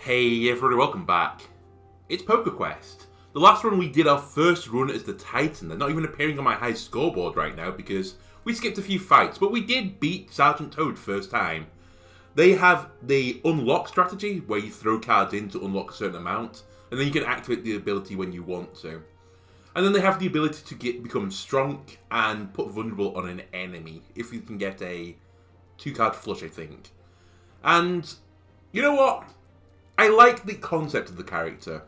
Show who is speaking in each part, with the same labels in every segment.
Speaker 1: Hey everybody, welcome back. It's PokerQuest. The last run we did our first run as the Titan. They're not even appearing on my high scoreboard right now because we skipped a few fights, but we did beat Sergeant Toad first time. They have the unlock strategy where you throw cards in to unlock a certain amount, and then you can activate the ability when you want to. And then they have the ability to become strong and put vulnerable on an enemy if you can get a 2-card flush, I think. And you know what? I like the concept of the character,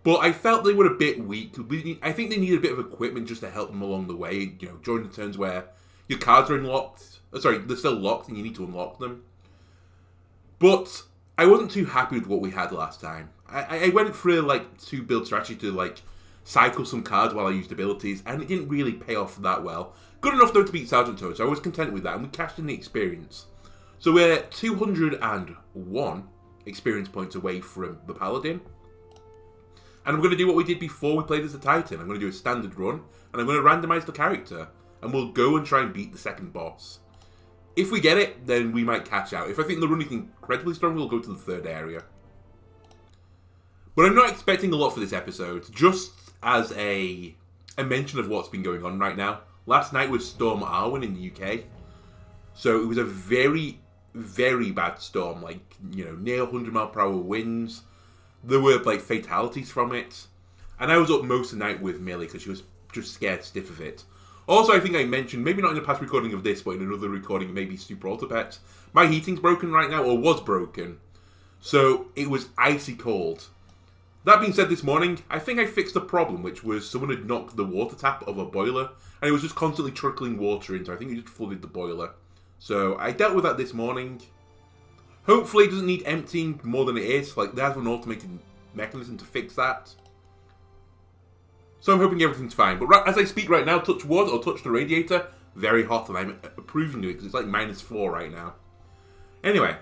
Speaker 1: but I felt they were a bit weak. I think they need a bit of equipment just to help them along the way, you know, during the turns where your cards are unlocked. Sorry, they're still locked and you need to unlock them. But I wasn't too happy with what we had last time. I went through like 2-build strategy to like cycle some cards while I used abilities, and it didn't really pay off that well. Good enough though to beat Sergeant Toad, so I was content with that, and we cashed in the experience. So we're 201 experience points away from the Paladin. And I'm going to do what we did before we played as the Titan. I'm going to do a standard run, and I'm going to randomize the character, and we'll go and try and beat the second boss. If we get it, then we might catch out. If I think the run is incredibly strong, we'll go to the third area. But I'm not expecting a lot for this episode, just as a mention of what's been going on right now. Last night was Storm Arwen in the UK, so it was a very, very bad storm, like, you know, near 100-mile-per-hour winds. There were, like, fatalities from it. And I was up most of the night with Milli because she was just scared stiff of it. Also, I think I mentioned, maybe not in the past recording of this, but in another recording, maybe Super Autopets, my heating's broken right now, or was broken. So, it was icy cold. That being said, this morning, I think I fixed the problem, which was someone had knocked the water tap of a boiler, and it was just constantly trickling water into. I think it just flooded the boiler. So I dealt with that this morning. Hopefully it doesn't need emptying more than it is. Like, they have an automated mechanism to fix that. So I'm hoping everything's fine. But as I speak right now, touch wood or touch the radiator, very hot, and I'm approving of it because it's like -4 right now. Anyway,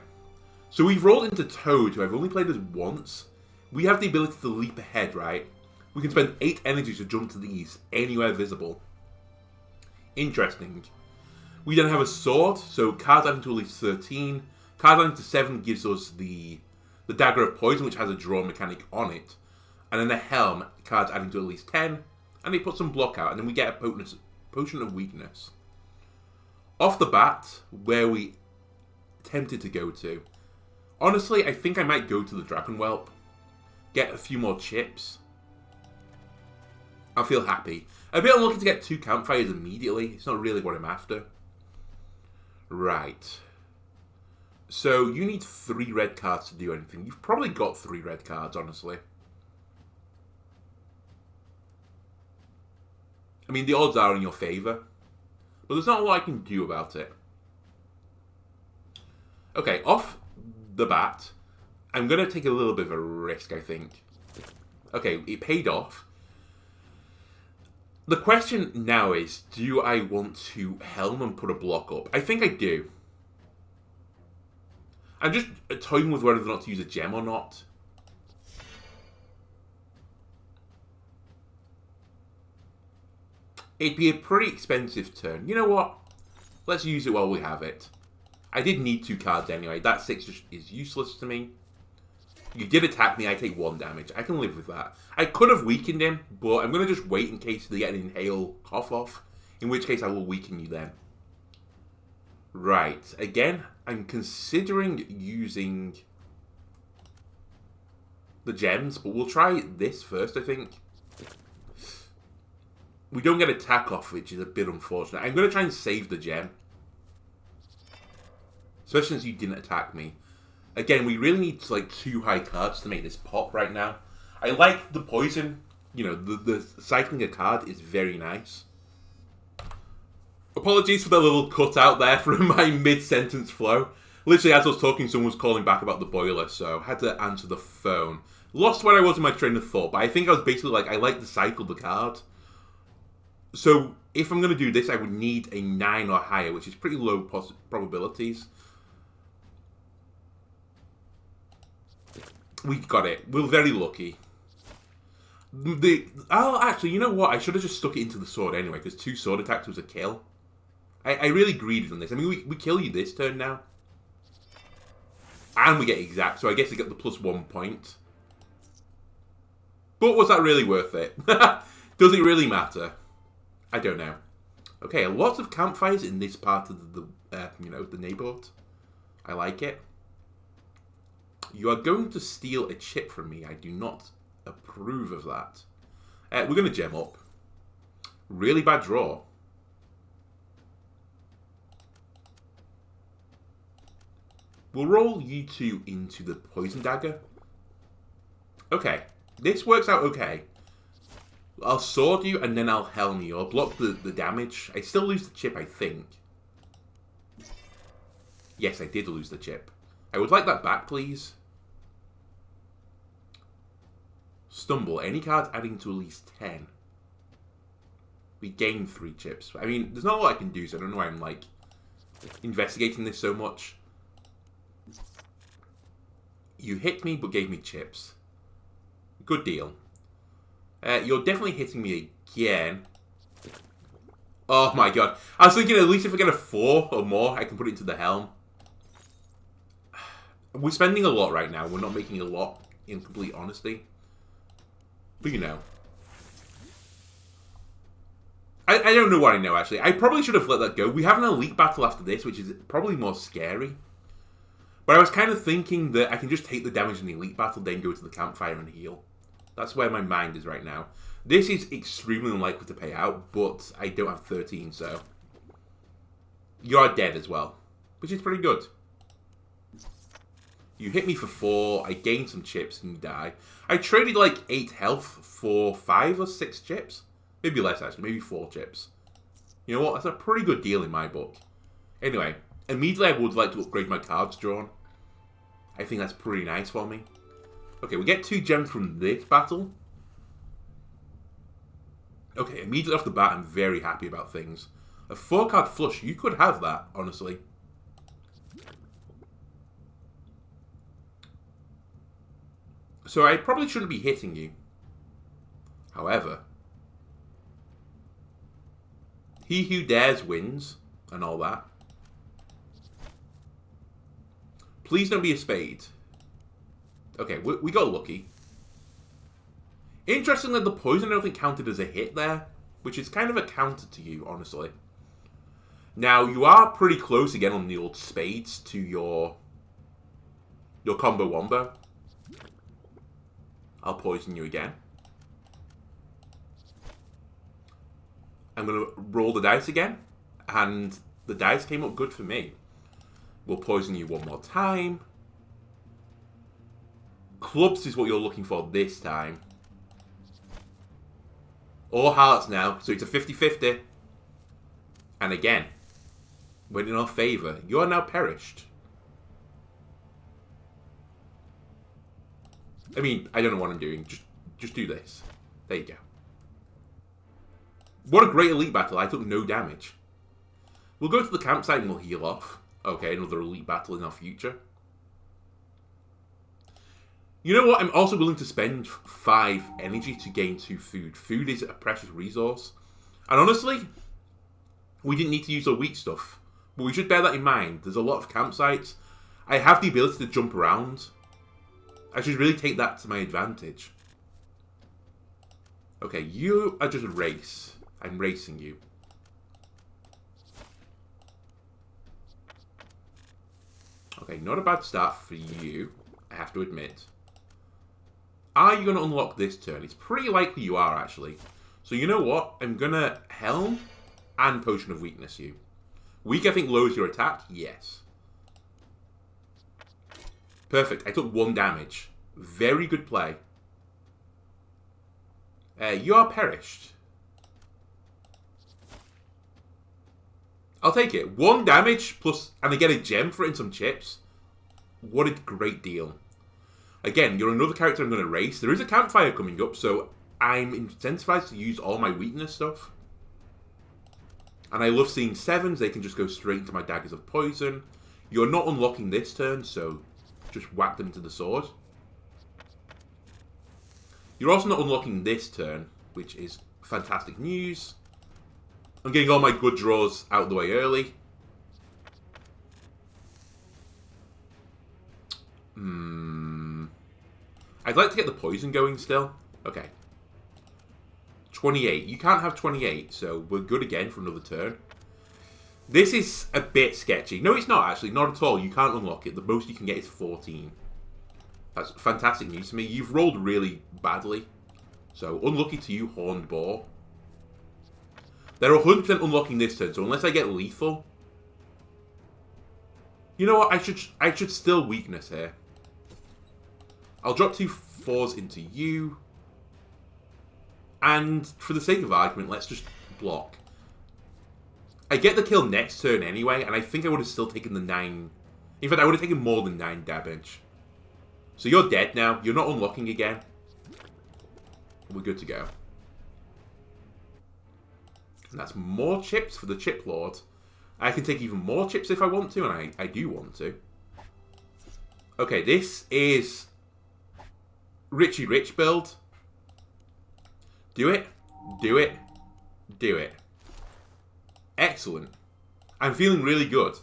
Speaker 1: so we've rolled into Toad, who I've only played as once. We have the ability to leap ahead, right? We can spend 8 energy to jump to the east, anywhere visible. Interesting. We then have a sword, so cards adding to at least 13. Cards adding to 7 gives us the Dagger of Poison, which has a draw mechanic on it. And then a helm, cards adding to at least 10. And they put some block out, and then we get a Potion of Weakness. Off the bat, where we tempted to go to. Honestly, I think I might go to the Dragon Whelp. Get a few more chips. I'll feel happy. A bit unlucky to get 2 campfires immediately. It's not really what I'm after. Right. So, you need 3 red cards to do anything. You've probably got 3 red cards, honestly. I mean, the odds are in your favour. But there's not a lot I can do about it. Okay, off the bat, I'm going to take a little bit of a risk, I think. Okay, it paid off. The question now is, do I want to helm and put a block up? I think I do. I'm just toying with whether or not to use a gem or not. It'd be a pretty expensive turn. You know what? Let's use it while we have it. I did need 2 cards anyway. That 6 is useless to me. You did attack me, I take 1 damage. I can live with that. I could have weakened him, but I'm going to just wait in case they get an inhale cough off. In which case I will weaken you then. Right. Again, I'm considering using the gems, but we'll try this first, I think. We don't get attack off, which is a bit unfortunate. I'm going to try and save the gem. Especially since you didn't attack me. Again, we really need like 2 high cards to make this pop right now. I like the poison. You know, the cycling a card is very nice. Apologies for the little cut out there from my mid-sentence flow. Literally, as I was talking, someone was calling back about the boiler, so I had to answer the phone. Lost where I was in my train of thought, but I think I was basically like, I like to cycle the card. So, if I'm going to do this, I would need a 9 or higher, which is pretty low probabilities. We got it. We're very lucky. Actually, you know what? I should have just stuck it into the sword anyway, because 2 sword attacks was a kill. I really greeded on this. I mean, we kill you this turn now. And we get exact, so I guess I get the +1 point. But was that really worth it? Does it really matter? I don't know. Okay, lots of campfires in this part of the the neighborhood. I like it. You are going to steal a chip from me. I do not approve of that. We're going to gem up. Really bad draw. We'll roll you two into the poison dagger. Okay, this works out okay. I'll sword you and then I'll helm you. I'll block the damage. I still lose the chip, I think. Yes, I did lose the chip. I would like that back, please. Stumble. Any cards adding to at least 10. We gain 3 chips. I mean, there's not a lot I can do, so I don't know why I'm, like, investigating this so much. You hit me, but gave me chips. Good deal. You're definitely hitting me again. Oh my god. I was thinking at least if I get a 4 or more, I can put it into the helm. We're spending a lot right now. We're not making a lot, in complete honesty. But you know. I don't know what I know, actually. I probably should have let that go. We have an elite battle after this, which is probably more scary. But I was kind of thinking that I can just take the damage in the elite battle, then go to the campfire and heal. That's where my mind is right now. This is extremely unlikely to pay out, but I don't have 13, so... You're dead as well, which is pretty good. You hit me for 4, I gained some chips, and you die. I traded like 8 health for 5 or 6 chips. Maybe less, actually. Maybe 4 chips. You know what? That's a pretty good deal in my book. Anyway, immediately I would like to upgrade my cards drawn. I think that's pretty nice for me. Okay, we get 2 gems from this battle. Okay, immediately off the bat, I'm very happy about things. A 4-card flush. You could have that, honestly. So I probably shouldn't be hitting you. However, he who dares wins, and all that. Please don't be a spade. Okay, we got lucky. Interestingly, the poison I don't think counted as a hit there, which is kind of a counter to you, honestly. Now, you are pretty close again on the old spades to your combo wombo. I'll poison you again. I'm going to roll the dice again, and the dice came up good for me. We'll poison you one more time. Clubs is what you're looking for this time. Or hearts now, so it's a 50-50. And again, went in our favour. You are now perished. I mean, I don't know what I'm doing. Just do this. There you go. What a great elite battle. I took no damage. We'll go to the campsite and we'll heal off. Okay, another elite battle in our future. You know what? I'm also willing to spend 5 energy to gain 2 food. Food is a precious resource. And honestly, we didn't need to use our weak stuff. But we should bear that in mind. There's a lot of campsites. I have the ability to jump around. I should really take that to my advantage. Okay, you are just a race. I'm racing you. Okay, not a bad start for you, I have to admit. Are you going to unlock this turn? It's pretty likely you are, actually. So you know what? I'm going to Helm and Potion of Weakness you. Weak, I think, lowers your attack? Yes. Perfect. I took 1 damage. Very good play. You are perished. I'll take it. 1 damage plus, and I get a gem for it and some chips. What a great deal. Again, you're another character I'm going to race. There is a campfire coming up, so I'm incentivized to use all my weakness stuff. And I love seeing 7s. They can just go straight into my Daggers of Poison. You're not unlocking this turn, so just whack them into the sword. You're also not unlocking this turn, which is fantastic news. I'm getting all my good draws out of the way early. I'd like to get the poison going still. Okay. 28. You can't have 28, so we're good again for another turn. This is a bit sketchy. No, it's not actually. Not at all. You can't unlock it. The most you can get is 14. That's fantastic news to me. You've rolled really badly. So, unlucky to you, Horned Boar. They're 100% unlocking this turn, so unless I get lethal... You know what? I should still weakness here. I'll drop 2 4s into you. And for the sake of argument, let's just block. I get the kill next turn anyway, and I think I would have still taken the 9... In fact, I would have taken more than 9 damage. So you're dead now. You're not unlocking again. We're good to go. And that's more chips for the Chip Lord. I can take even more chips if I want to, and I do want to. Okay, this is Richie Rich build. Do it, do it, do it. Excellent. I'm feeling really good.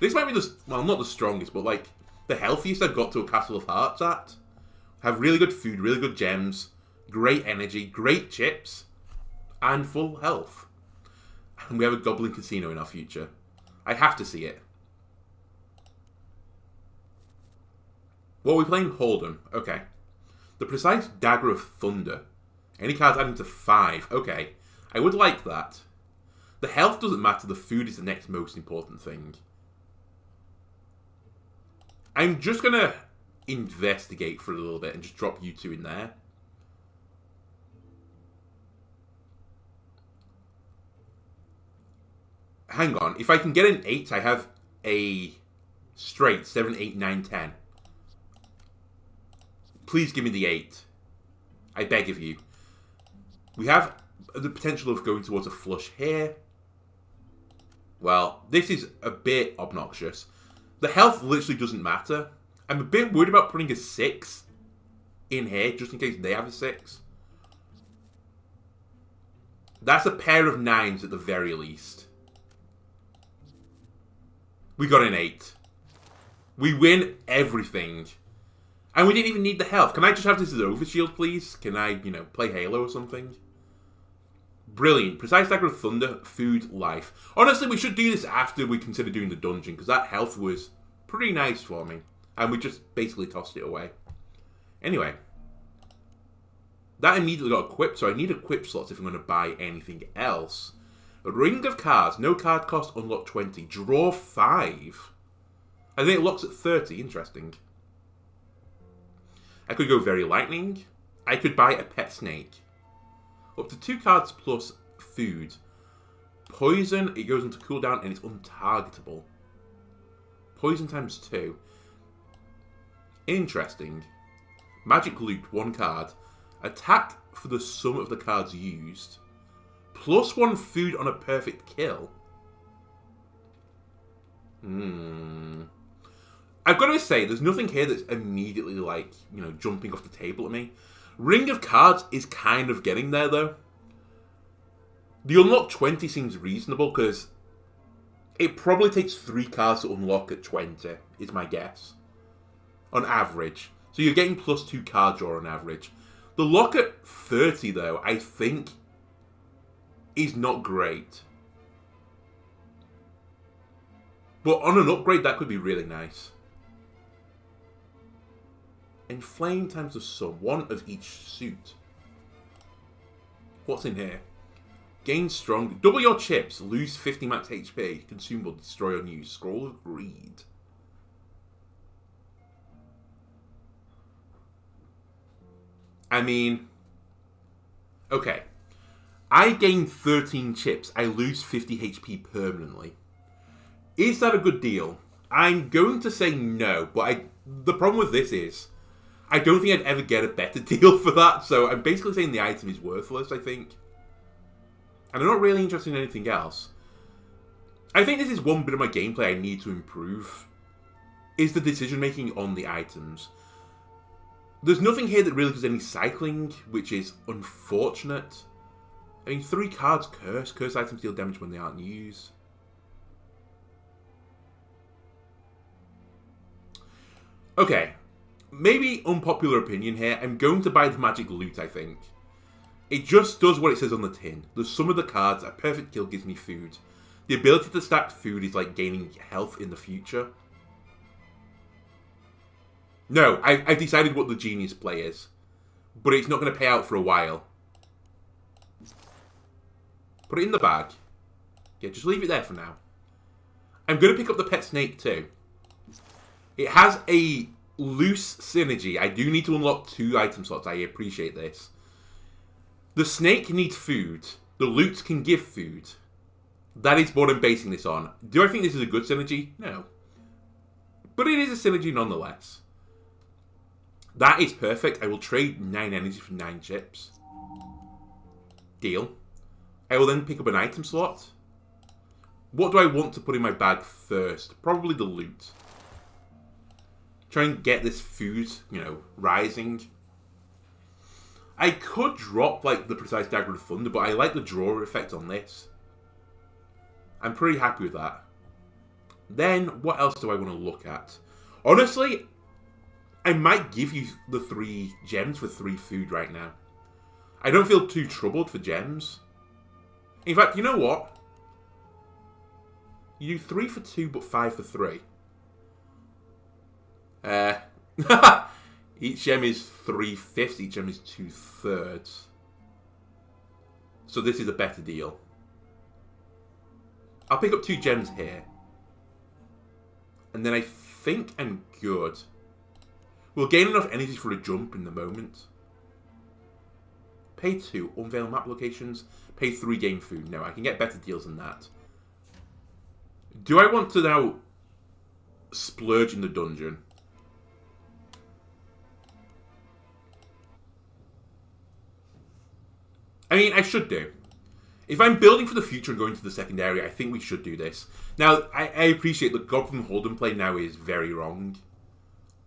Speaker 1: This might be the, well, not the strongest, but like the healthiest I've got to a Castle of Hearts at. Have really good food, really good gems, great energy, great chips, and full health. And we have a Goblin Casino in our future. I have to see it. What are we playing? Hold'em. Okay. The precise Dagger of Thunder. Any cards adding to 5. Okay. I would like that. The health doesn't matter. The food is the next most important thing. I'm just going to investigate for a little bit and just drop you 2 in there. Hang on. If I can get an 8, I have a straight 7, 8, 9, 10. Please give me the 8. I beg of you. We have the potential of going towards a flush here. Well, this is a bit obnoxious. The health literally doesn't matter. I'm a bit worried about putting a 6 in here, just in case they have a 6. That's a pair of 9s at the very least. We got an 8. We win everything. And we didn't even need the health. Can I just have this as overshield, please? Can I, you know, play Halo or something? Brilliant. Precise Dagger of Thunder, food, life. Honestly, we should do this after we consider doing the dungeon, because that health was pretty nice for me. And we just basically tossed it away. Anyway. That immediately got equipped, so I need equip slots if I'm going to buy anything else. A Ring of Cards. No card cost, unlock 20. Draw 5. I think it locks at 30. Interesting. I could go Very Lightning. I could buy a Pet Snake. Up to 2 cards plus food. Poison, it goes into cooldown and it's untargetable. Poison times 2. Interesting. Magic Lute, 1 card. Attack for the sum of the cards used. Plus 1 food on a perfect kill. I've got to say, there's nothing here that's immediately, like, you know, jumping off the table at me. Ring of Cards is kind of getting there, though. The unlock 20 seems reasonable, because it probably takes 3 cards to unlock at 20, is my guess. On average. So you're getting plus 2 card draw on average. The lock at 30, though, I think is not great. But on an upgrade, that could be really nice. Inflame times the sum. 1 of each suit. What's in here? Gain strong. Double your chips. Lose 50 max HP. Consumable. Destroy unused. Scroll of Greed. I mean... Okay. I gain 13 chips. I lose 50 HP permanently. Is that a good deal? I'm going to say no, but the problem with this is I don't think I'd ever get a better deal for that, so I'm basically saying the item is worthless, I think. And I'm not really interested in anything else. I think this is one bit of my gameplay I need to improve, is the decision making on the items. There's nothing here that really does any cycling, which is unfortunate. I mean, 3 cards curse. Curse items deal damage when they aren't used. Okay. maybe unpopular opinion here, I'm going to buy the magic lute, I think. It just does what it says on the tin. The sum of the cards, a perfect kill gives me food. The ability to stack food is like gaining health in the future. No, I've decided what the genius play is. But it's not going to pay out for a while. Put it in the bag. Yeah, just leave it there for now. I'm going to pick up the pet snake too. It has a loose synergy. I do need to unlock 2 item slots. I appreciate this. The snake needs food. The lute can give food. That is what I'm basing this on. Do I think this is a good synergy? No. But it is a synergy nonetheless. That is perfect. I will trade 9 energy for 9 chips. Deal. I will then pick up an item slot. What do I want to put in my bag first? Probably the loot. Try and get this food, you know, rising. I could drop, like, the precise Dagger of Thunder, but I like the draw effect on this. I'm pretty happy with that. Then, what else do I want to look at? Honestly, I might give you the 3 gems for 3 food right now. I don't feel too troubled for gems. In fact, you know what? You do 3 for 2, but 5 for 3. Each gem is 3/5, each gem is 2/3. So this is a better deal. I'll pick up 2 gems here. And then I think I'm good. We'll gain enough energy for a jump in the moment. Pay 2, unveil map locations. Pay 3, gain food. No, I can get better deals than that. Do I want to now splurge in the dungeon? I mean, I should do. If I'm building for the future and going to the secondary, I think we should do this. Now, I appreciate that God from Holden play now is very wrong.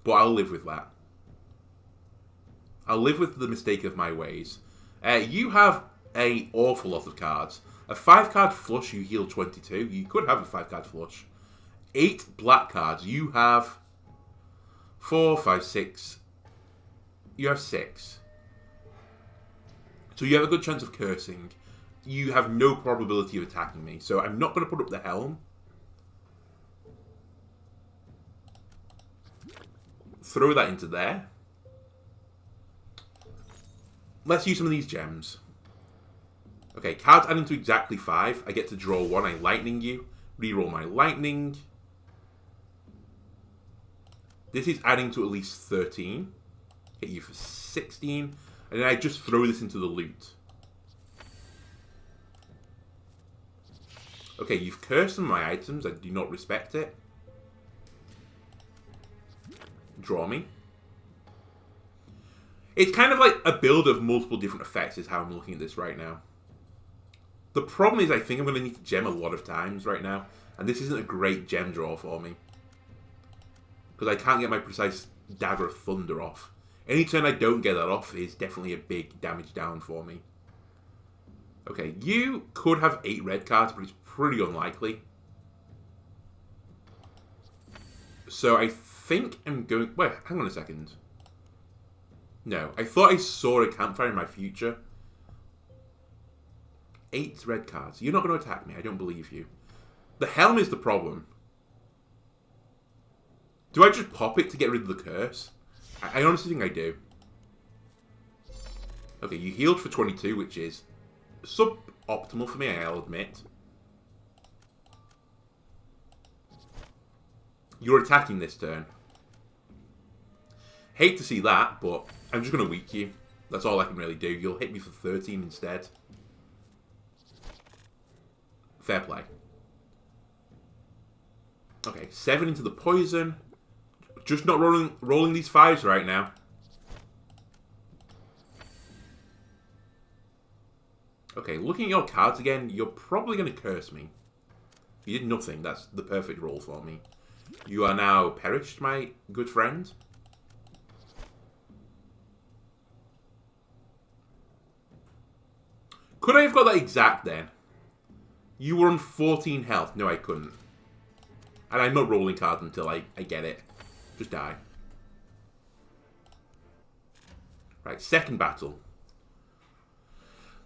Speaker 1: But I'll live with that. I'll live with the mistake of my ways. You have an awful lot of cards. A 5-card flush, you heal 22. You could have a 5-card flush. 8 black cards. You have 4, 5, 6. You have 6. So you have a good chance of cursing. You have no probability of attacking me. So I'm not going to put up the helm. Throw that into there. Let's use some of these gems. Okay, cards adding to exactly 5. I get to draw 1. I lightning you. Reroll my lightning. This is adding to at least 13. Hit you for 16. And then I just throw this into the loot. Okay, you've cursed some of my items. I do not respect it. Draw me. It's kind of like a build of multiple different effects is how I'm looking at this right now. The problem is I think I'm going to need to gem a lot of times right now. And this isn't a great gem draw for me. Because I can't get my precise Dagger of Thunder off. Any turn I don't get that off is definitely a big damage down for me. Okay, you could have 8 red cards, but it's pretty unlikely. So I think I'm going... Wait, hang on a second. No, I thought I saw a campfire in my future. 8 red cards. You're not going to attack me. I don't believe you. The helm is the problem. Do I just pop it to get rid of the curse? I honestly think I do. Okay, you healed for 22, which is suboptimal for me, I'll admit. You're attacking this turn. Hate to see that, but I'm just going to weak you. That's all I can really do. You'll hit me for 13 instead. Fair play. Okay, 7 into the poison. Just not rolling these 5s right now. Okay, looking at your cards again, you're probably going to curse me. You did nothing. That's the perfect roll for me. You are now perished, my good friend. Could I have got that exact then? You were on 14 health. No, I couldn't. And I'm not rolling cards until I get it. Just die. Right, second battle.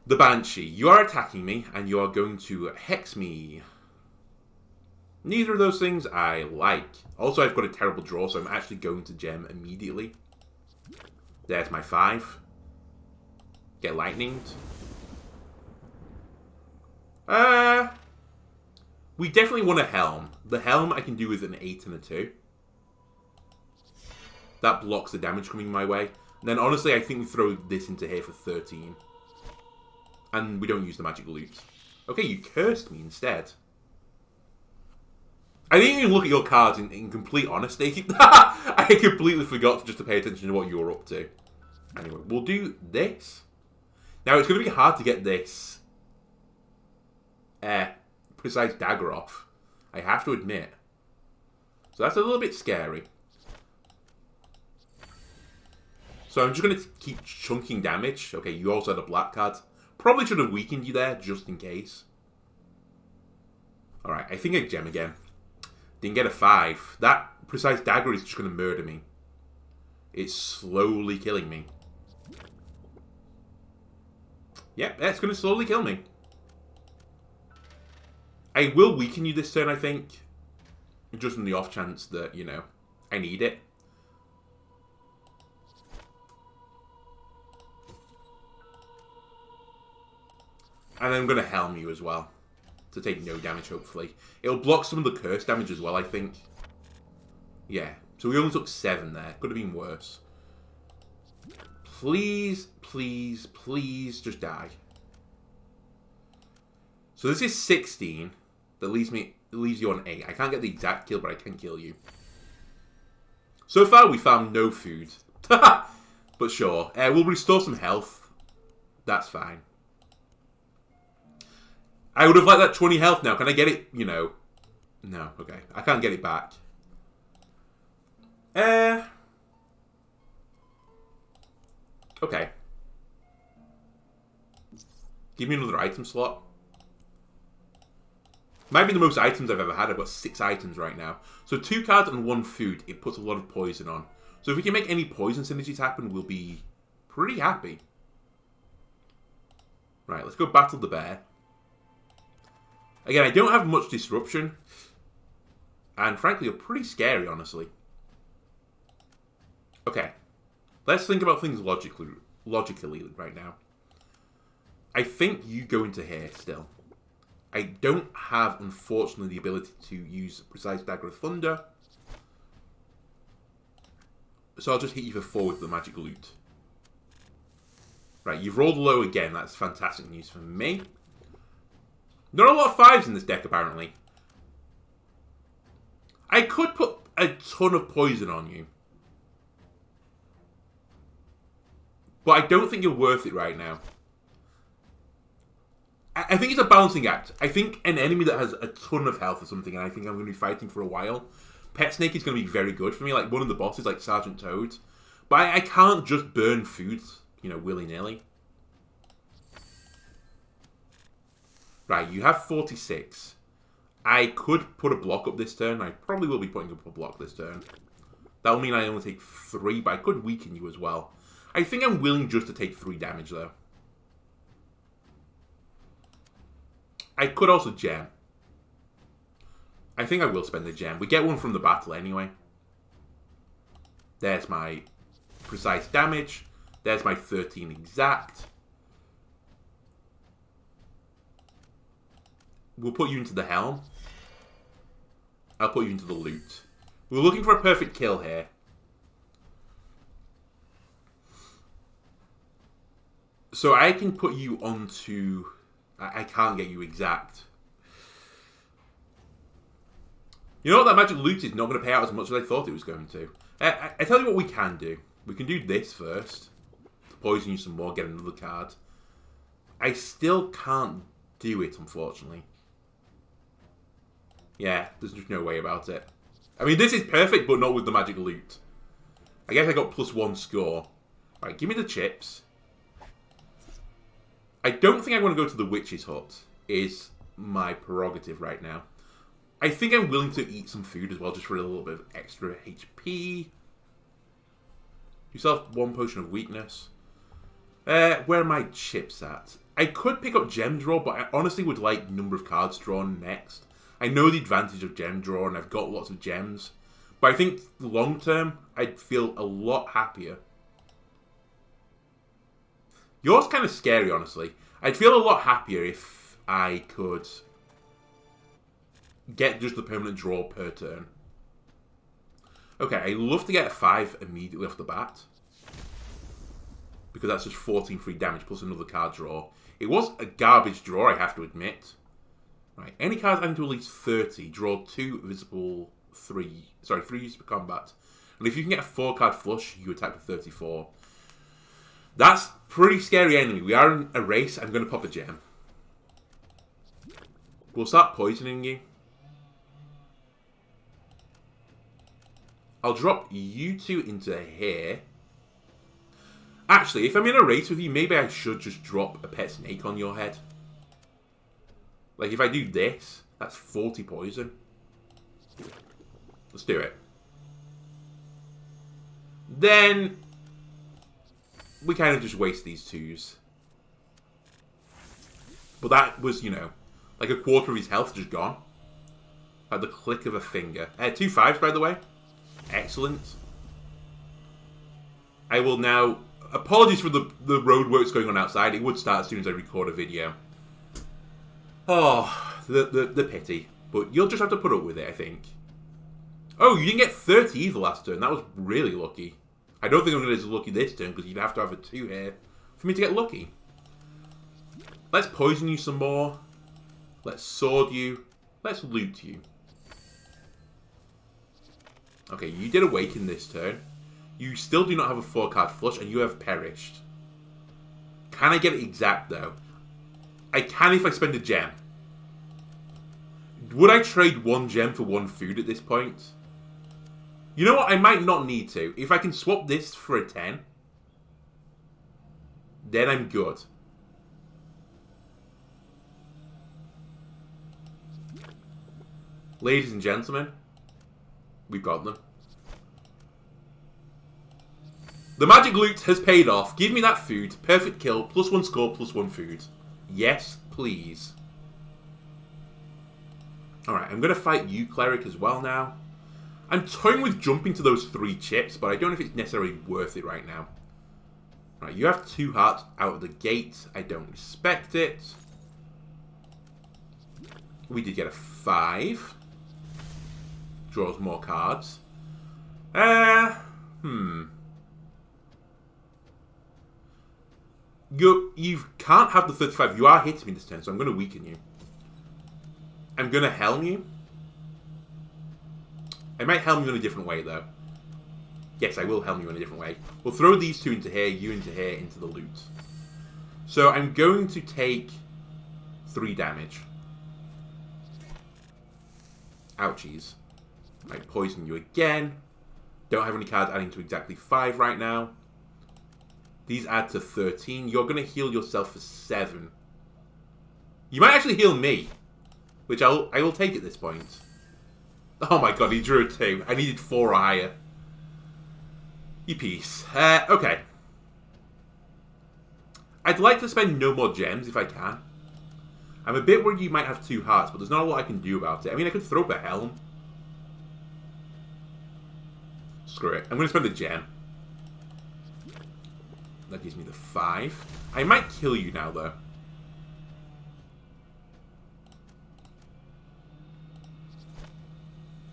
Speaker 1: The Banshee. You are attacking me, and you are going to hex me. Neither of those things I like. Also, I've got a terrible draw, so I'm actually going to gem immediately. There's my 5. Get lightninged. We definitely want a helm. The helm I can do with an 8 and a 2. That blocks the damage coming my way. And then honestly, I think we throw this into here for 13. And we don't use the magic lute. Okay, you cursed me instead. I didn't even look at your cards in complete honesty. I completely forgot just to pay attention to what you were up to. Anyway, we'll do this. Now, it's going to be hard to get this precise dagger off. I have to admit. So that's a little bit scary. So I'm just going to keep chunking damage. Okay, you also had a black card. Probably should have weakened you there, just in case. Alright, I think I gem again. Didn't get a 5. That precise dagger is just going to murder me. It's slowly killing me. Yep, it's going to slowly kill me. I will weaken you this turn, I think. Just in the off chance that, you know, I need it. And I'm going to helm you as well. To take no damage, hopefully. It'll block some of the curse damage as well, I think. Yeah. So we only took 7 there. Could have been worse. Please, please, please just die. So this is 16. That leaves you on 8. I can't get the exact kill, but I can kill you. So far, we found no food. But sure. We'll restore some health. That's fine. I would have liked that 20 health now. Can I get it, you know? No, okay. I can't get it back. Okay. Give me another item slot. Might be the most items I've ever had. I've got 6 items right now. So 2 cards and 1 food. It puts a lot of poison on. So if we can make any poison synergies happen, we'll be pretty happy. Right, let's go battle the bear. Again, I don't have much disruption. And frankly, you're pretty scary, honestly. Okay. Let's think about things logically right now. I think you go into here still. I don't have, unfortunately, the ability to use Precise Dagger of Thunder. So I'll just hit you for 4 with the magic lute. Right, you've rolled low again. That's fantastic news for me. Not a lot of 5s in this deck, apparently. I could put a ton of poison on you. But I don't think you're worth it right now. I think it's a balancing act. I think an enemy that has a ton of health or something, and I think I'm going to be fighting for a while, Pet Snake is going to be very good for me. Like, one of the bosses, like Sergeant Toad. But I can't just burn food, you know, willy-nilly. Right, you have 46. I could put a block up this turn. I probably will be putting up a block this turn. That will mean I only take 3, but I could weaken you as well. I think I'm willing just to take 3 damage, though. I could also gem. I think I will spend the gem. We get one from the battle anyway. There's my precise damage. There's my 13 exact. We'll put you into the helm. I'll put you into the lute. We're looking for a perfect kill here. So I can put you onto... I can't get you exact. You know what? That magic lute is not going to pay out as much as I thought it was going to. I tell you what we can do. We can do this first. To poison you some more, get another card. I still can't do it, unfortunately. Yeah, there's just no way about it. I mean, this is perfect, but not with the magic lute. I guess I got +1 score. Right, give me the chips. I don't think I want to go to the witch's hut, is my prerogative right now. I think I'm willing to eat some food as well, just for a little bit of extra HP. Yourself 1 potion of weakness. Where are my chips at? I could pick up gem draw, but I honestly would like number of cards drawn next. I know the advantage of gem draw, and I've got lots of gems. But I think long term, I'd feel a lot happier. Yours kind of scary, honestly. I'd feel a lot happier if I could get just the permanent draw per turn. Okay, I'd love to get a 5 immediately off the bat. Because that's just 14 free damage plus another card draw. It was a garbage draw, I have to admit. Right, any cards adding to at least 30, draw 2 visible 3. Sorry, 3 used for combat. And if you can get a 4-card flush, you attack with 34. That's pretty scary enemy. We are in a race. I'm going to pop a gem. We'll start poisoning you. I'll drop you two into here. Actually, if I'm in a race with you, maybe I should just drop a pet snake on your head. Like, if I do this, that's 40 poison. Let's do it. Then we kind of just waste these 2s. But that was, you know, like a quarter of his health just gone. At the click of a finger. 2 5s, by the way. Excellent. I will now... Apologies for the roadworks going on outside. It would start as soon as I record a video. Oh, the pity. But you'll just have to put up with it, I think. Oh, you didn't get 30 either last turn. That was really lucky. I don't think I'm going to get lucky this turn, because you'd have to have a 2 here for me to get lucky. Let's poison you some more. Let's sword you. Let's loot you. Okay, you did awaken this turn. You still do not have a 4-card flush, and you have perished. Can I get it exact, though? I can if I spend a gem. Would I trade 1 gem for 1 food at this point? You know what? I might not need to. If I can swap this for a 10, then I'm good. Ladies and gentlemen, we've got them. The magic loot has paid off. Give me that food. Perfect kill. +1 score, +1 food. Yes, please. Alright, I'm going to fight you, Cleric, as well now. I'm toying with jumping to those 3 chips, but I don't know if it's necessarily worth it right now. Right, you have 2 hearts out of the gate. I don't respect it. We did get a 5. Draws more cards. You can't have the 35. You are hitting me this turn, so I'm going to weaken you. I'm going to helm you. I might helm you in a different way, though. Yes, I will helm you in a different way. We'll throw these 2 into here, you into here, into the loot. So I'm going to take 3 damage. Ouchies. I poison you again. Don't have any cards adding to exactly 5 right now. These add to 13. You're going to heal yourself for 7. You might actually heal me, which I will take at this point. Oh my god, he drew a 2. I needed 4 or higher. You piece. Okay. I'd like to spend no more gems if I can. I'm a bit worried you might have 2 hearts, but there's not a lot I can do about it. I mean, I could throw up a helm. Screw it. I'm going to spend a gem. That gives me the 5. I might kill you now, though.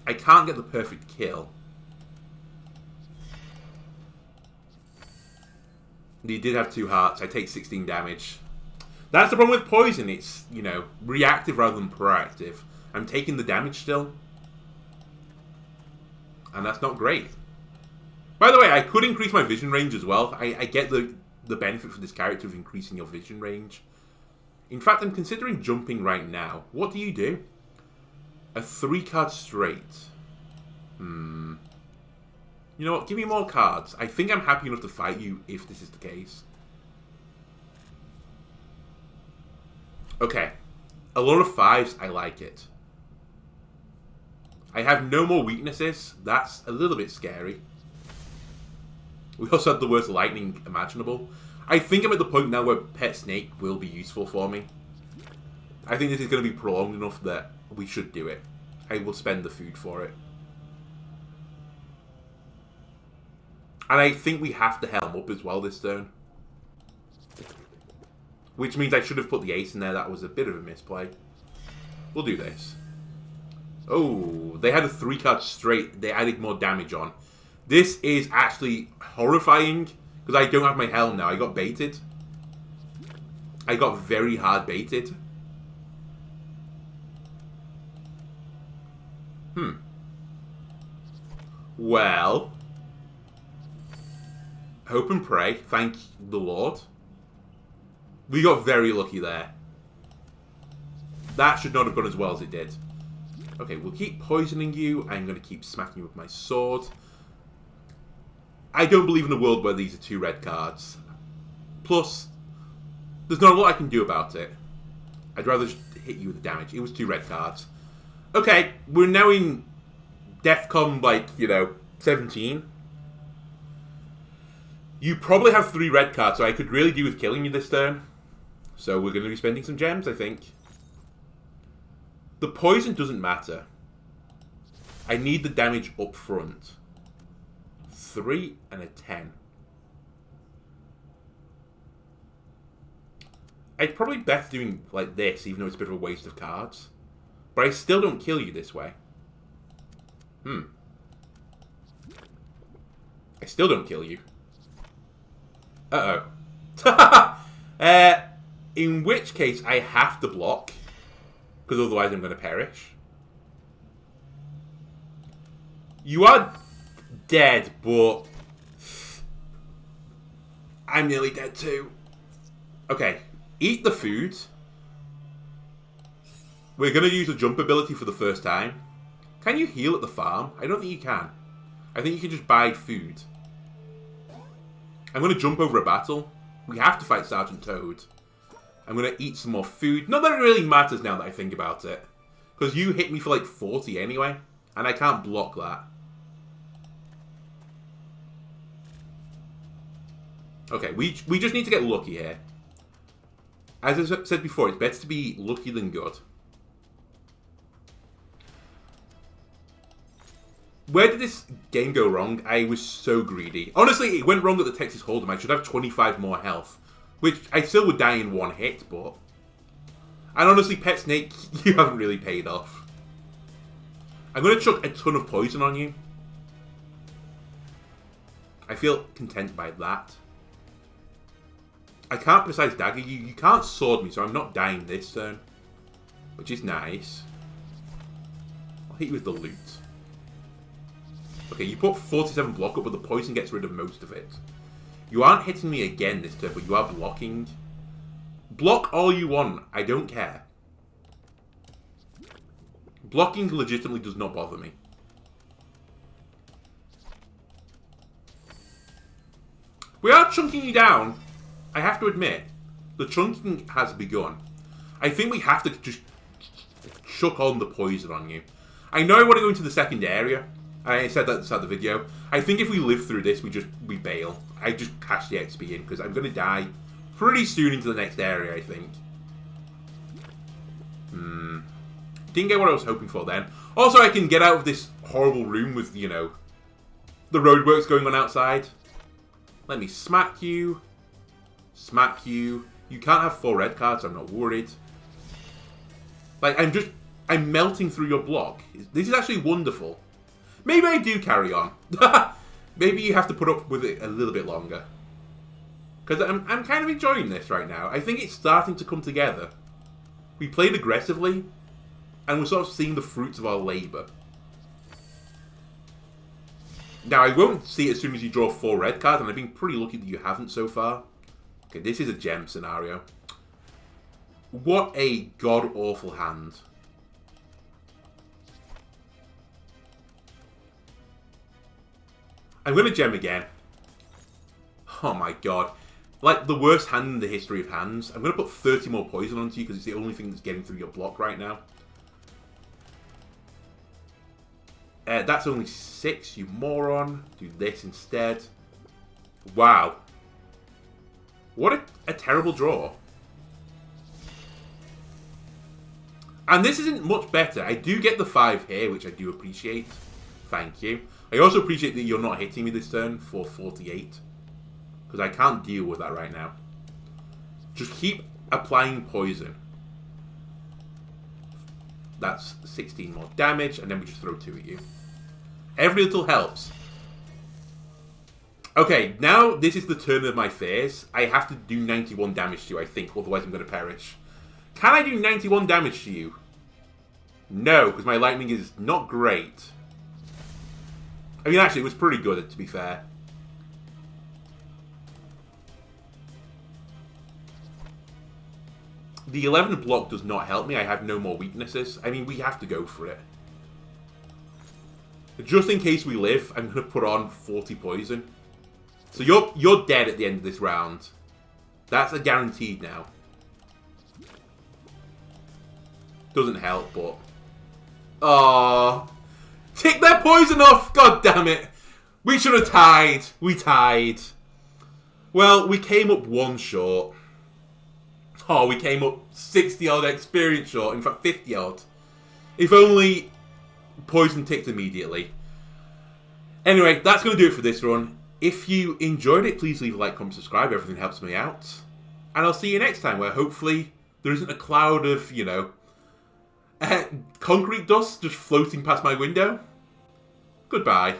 Speaker 1: I can't get the perfect kill. You did have 2 hearts. I take 16 damage. That's the problem with poison. It's, you know, reactive rather than proactive. I'm taking the damage still. And that's not great. By the way, I could increase my vision range as well. I get the benefit for this character of increasing your vision range. In fact, I'm considering jumping right now. What do you do? A 3-card straight. You know what? Give me more cards. I think I'm happy enough to fight you if this is the case. Okay. A lot of 5s. I like it. I have no more weaknesses. That's a little bit scary. We also had the worst lightning imaginable. I think I'm at the point now where Pet Snake will be useful for me. I think this is going to be prolonged enough that we should do it. I will spend the food for it. And I think we have to helm up as well this turn. Which means I should have put the ace in there. That was a bit of a misplay. We'll do this. Oh, they had a 3-card straight. They added more damage on. This is actually horrifying. Because I don't have my helm now. I got baited. I got very hard baited. Well. Hope and pray. Thank the Lord. We got very lucky there. That should not have gone as well as it did. Okay, we'll keep poisoning you. I'm going to keep smacking you with my sword. I don't believe in a world where these are 2 red cards. Plus, there's not a lot I can do about it. I'd rather just hit you with the damage. It was 2 red cards. Okay, we're now in DEFCON, like, 17. You probably have 3 red cards, so I could really do with killing you this turn. So we're going to be spending some gems, I think. The poison doesn't matter. I need the damage up front. 3 and a 10. I'd probably best doing like this, even though it's a bit of a waste of cards. But I still don't kill you this way. I still don't kill you. Uh-oh. In which case, I have to block. Because otherwise I'm going to perish. You are dead, but I'm nearly dead too. Okay, eat the food. We're going to use the jump ability for the first time. Can you heal at the farm? I don't think you can. I think you can just buy food. I'm going to jump over a battle. We have to fight Sergeant Toad. I'm going to eat some more food. Not that it really matters now that I think about it. Because you hit me for like 40 anyway. And I can't block that. Okay, we just need to get lucky here. As I said before, it's better to be lucky than good. Where did this game go wrong? I was so greedy. Honestly, it went wrong at the Texas Hold'em. I should have 25 more health. Which, I still would die in 1 hit, but... And honestly, Pet Snake, you haven't really paid off. I'm going to chuck a ton of poison on you. I feel content by that. I can't precise dagger you. You can't sword me, so I'm not dying this turn. Which is nice. I'll hit you with the lute. Okay, you put 47 block up, but the poison gets rid of most of it. You aren't hitting me again this turn, but you are blocking. Block all you want. I don't care. Blocking legitimately does not bother me. We are chunking you down. I have to admit, the chunking has begun. I think we have to just chuck on the poison on you. I know I want to go into the second area. I said that at the start of the video. I think if we live through this, we bail. I just cash the XP in, because I'm going to die pretty soon into the next area, I think. Didn't get what I was hoping for then. Also, I can get out of this horrible room with, the roadworks going on outside. Let me smack you. Smack you. You can't have 4 red cards, I'm not worried. Like, I'm melting through your block. This is actually wonderful. Maybe I do carry on. Maybe you have to put up with it a little bit longer. Because I'm kind of enjoying this right now. I think it's starting to come together. We played aggressively, and we're sort of seeing the fruits of our labour. Now, I won't see it as soon as you draw 4 red cards, and I've been pretty lucky that you haven't so far. Okay, this is a gem scenario. What a god-awful hand. I'm going to gem again. Oh my god. Like, the worst hand in the history of hands. I'm going to put 30 more poison onto you because it's the only thing that's getting through your block right now. That's only 6, you moron. Do this instead. Wow. What a terrible draw. And this isn't much better. I do get the 5 here, which I do appreciate. Thank you. I also appreciate that you're not hitting me this turn for 48. Because I can't deal with that right now. Just keep applying poison. That's 16 more damage, and then we just throw 2 at you. Every little helps. Okay, now this is the turn of my fears. I have to do 91 damage to you, I think, otherwise I'm going to perish. Can I do 91 damage to you? No, because my lightning is not great. I mean, actually, it was pretty good, to be fair. The 11 block does not help me. I have no more weaknesses. I mean, we have to go for it. Just in case we live, I'm going to put on 40 poison. So you're dead at the end of this round. That's a guaranteed now. Doesn't help, but... Aww. Take that poison off! God damn it! We should have tied. We tied. Well, we came up 1 short. Oh, we came up 60 odd experience short. In fact, 50 odd. If only poison ticked immediately. Anyway, that's going to do it for this run. If you enjoyed it, please leave a like, comment, subscribe. Everything helps me out. And I'll see you next time, where hopefully there isn't a cloud of, you know, concrete dust just floating past my window. Goodbye.